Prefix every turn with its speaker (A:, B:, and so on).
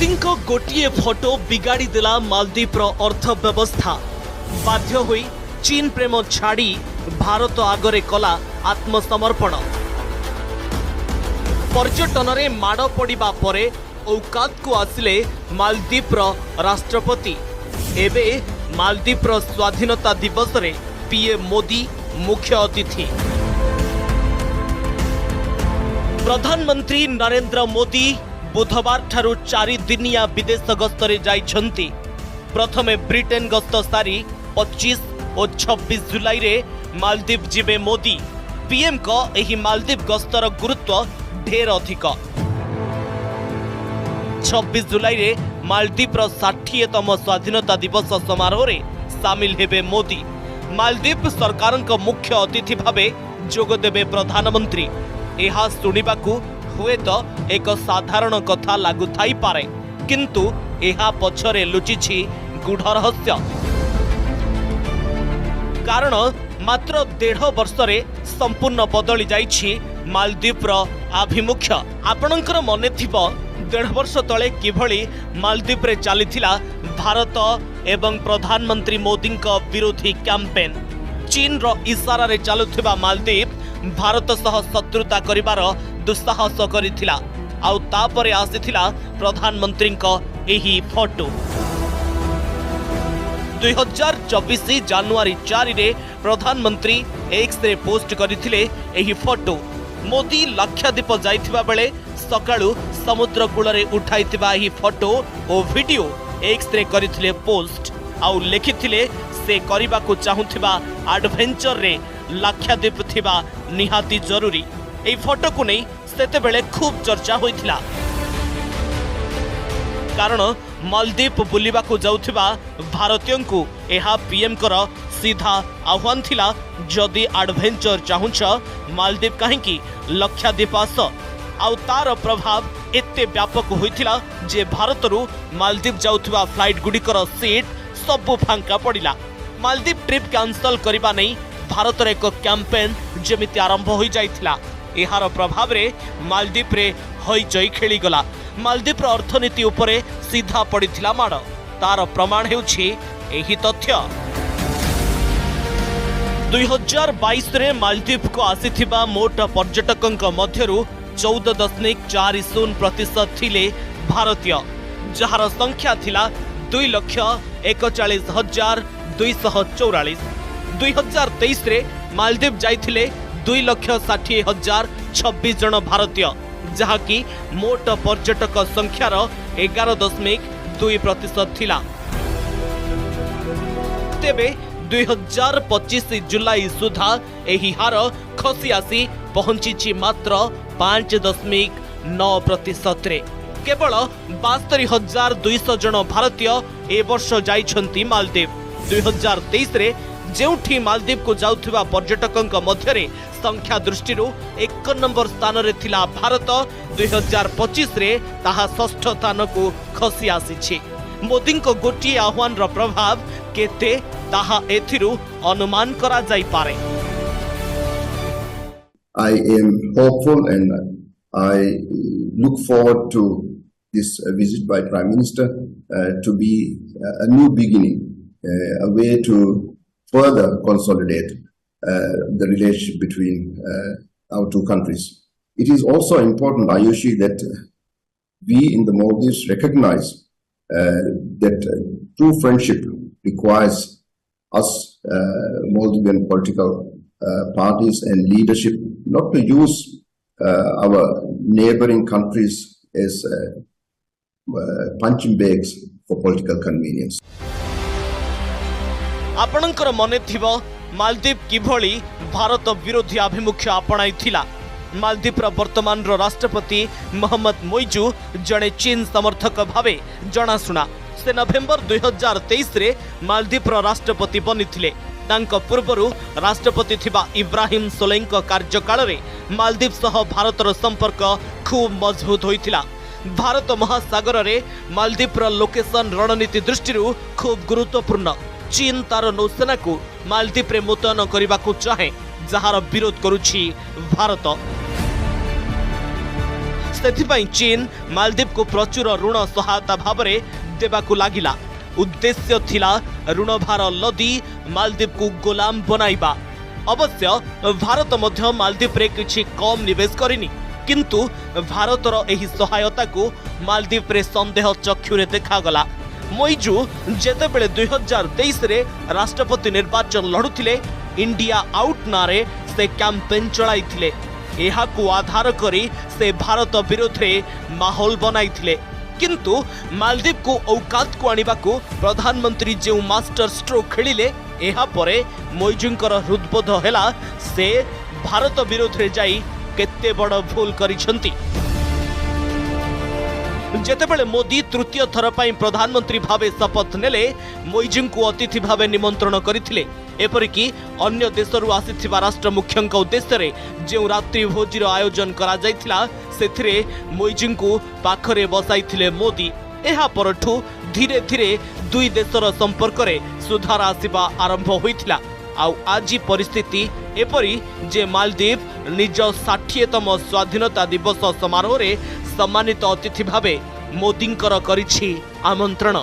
A: मोदी को गोटे फोटो बिगाड़ी देला मालदीप अर्थव्यवस्था। बाध्य हुई चीन प्रेम छाड़ी भारत आगरे कला आत्मसमर्पण। पर्यटन रे माड़ पड़ा परे औकात को आसिले मालदीप राष्ट्रपति। एबे मालदीप स्वाधीनता दिवस रे पीएम मोदी मुख्य अतिथि। प्रधानमंत्री नरेंद्र मोदी बुधवार ठारू 4 दिनिया विदेश गस्तरे जाइछंती। प्रथमे ब्रिटेन गस्त सारी 25 और 26 जुलाई रे मालदीप जिबे मोदी। पीएम को एही मालदीप गस्तर गुरुत्व ढेर अधिक। 26 जुलाई रे मालदीप 60तम स्वाधीनता दिवस समारोह रे सामिल हेबे मोदी। मालदीप सरकार मुख्य अतिथि भावे जोग देबे प्रधानमंत्री। एहा सुनिबाकू हुए तो एक साधारण कथा लागु थाई पारे, किंतु एहा पछरे लुचिछि गूढ़ रहस्य। कारण मात्र 1.5 वर्षरे संपूर्ण बदली जाइछि मालदीप आभिमुख्य। आपणकर मने थिबो 1.5 वर्ष तले किभଳି मालदीप रे चलीथिला भारत एवं प्रधानमंत्री मोदी विरोधी कैंपेन। चीन रो इशारा रे चलुथिबा मालदीप भारत सह शत्रुता करिवार दुस्साहस करिथिला। आउ तापरे आसीथिला प्रधानमंत्री एही फोटो। 2024 जानुआरी 4 रे प्रधानमंत्री एक्स रे पोस्ट करिथिले एही फोटो। मोदी लक्षद्वीप जाइथिबा बेले सकाळु समुद्र कूल रे उठाइथिबा एही फोटो ओ वीडियो एक्स रे करिथिले पोस्ट। आउ लिखिथिले से करिबाकू चाहुथिबा एडवेंचर रे लक्षद्वीप थिबा निहाती जरूरी। एही फोटो को नहीं सेते बेले खूब चर्चा होइथिला। कारण मालदीप बुलिबाकू जाउथिबा भारतीयों को एहा पीएम कर सीधा आह्वान थिला, जदि एडवेंचर चाहुछ मालदीप कहीं लक्षद्वीप आस। आउ तार प्रभाव एते व्यापक होइथिला जे भारतरू मालदीप जाउथिबा फ्लाइट गुडिकर सीट सबु फांका पड़िला। मालदीप ट्रिप कैंसल करिबा नहीं भारत रे एक कैंपेन जेमिति आरंभ होई जाइथिला। एहार प्रभाव रे मालदीप रे हईचई खेली गला। मालदीप रो अर्थनीति उपरे सीधा पड़िथिला माड़। तार प्रमाण हेउछि एही तथ्य। 2022 रे मालदीप को आसीथिबा मोट पर्यटकंक मध्यरु 14.40% थिले भारतीय, जहार संख्या थिला 2,41,244। 2023 रे मालदीप जाइथिले 2,60,026 जन भारतीय, जहाँकि मोट पर्यटक संख्यार 11.2% थिला। तेबे 2025 जुलाई सुधा एही हार खसी आसी पहुंची मात्र 5.9% रे। केवल 72,200 जन भारतीय ए वर्ष जाइछंती मालदीप। 2023 रे जेउठी मालदीप को जाउथिबा पर्यटकंक मध्यरे संख्या दृष्टि 1 नंबर स्थान रे थिला भारत। 2025 रे ताहा 6ठ स्थान को खसी आसीछि। मोदी को गोटी आह्वान रो प्रभाव केते ताहा एथिरु अनुमान करा जाई पारे।
B: I am hopeful and I look forward to this visit by Prime Minister to be a new beginning, a way to further consolidate the relationship between our two countries. It is also important, Ayushi, that we in the Maldives recognize that true friendship requires us, Maldivian political parties and leadership, not to use our neighboring countries as punching bags for political convenience.
A: आपणकर मने थिबो मालदीप किभଳି भारत विरोधी आभिमुख्य आपणाई थिला। मालदीप वर्तमान राष्ट्रपति मोहम्मद मोइजू जड़े चीन समर्थक भावे जनाशुना। से नवेम्बर 2023 रे मालदीप राष्ट्रपति बनिथिले। तांको पूर्वरु राष्ट्रपति थिबा इब्राहिम सोलेंको कार्यकाल रे मालदीप सह भारतर संपर्क खूब मजबूत होइथिला। भारत महासागर रे मालदीप लोकेशन रणनीति दृष्टि खूब गुरुत्वपूर्ण। चीन तार नौसेना को मालदीप रे मुतयन करने को चाहे, जार विरोध करुछि भारत। सेथिपाई चीन मालदीव को प्रचुर ऋण सहायता भाव में देबाकू लागिला। उद्देश्य थिला ऋण भार लदी मालदीव को गोलाम बनाइबा। अवश्य भारत मध्य मालदीव रे किछि कम निवेश करिनी, किंतु भारतर एही सहायता को मालदीव रे संदेह चक्षुरे देखा मईजु जेतेबेले 2023 रे राष्ट्रपति निर्वाचन लड़ुथिले इंडिया आउट नारे से कैंपेन चलाइथिले। एहाकू आधार करी से भारत विरोध रे माहौल बनाइथिले, किंतु मालदीव को औकात को आनिबाकू प्रधानमंत्री जो मास्टर स्ट्रोक खेलिले एहा परे मईजुंकर हृदबोध हैला से भारत विरोध रे जाई केते बड़ भूल करिसंती। जेतेबेले मोदी तृतीय थर पाई प्रधानमंत्री भावे शपथ नेले मईजुं को अतिथि भावे निमंत्रण करथिले। एपरिकी अन्य देशरू आसीथिबा राष्ट्र मुख्यंक उद्देश्य रे जो रात्रि भोजीर आयोजन करा जायथिला सेथिरे मईजुं को पाखरे बसाइथिले मोदी। एहा परठू धीरे धीरे दुई देशर संपर्क रे सुधार आसिबा आरंभ होइथिला। आउ आज परिस्थिति एपरी जे मालदीव निज 60तम स्वाधीनता दिवस समारोह रे सम्मानित अतिथि भावे मोदींकर करिछि आमंत्रण।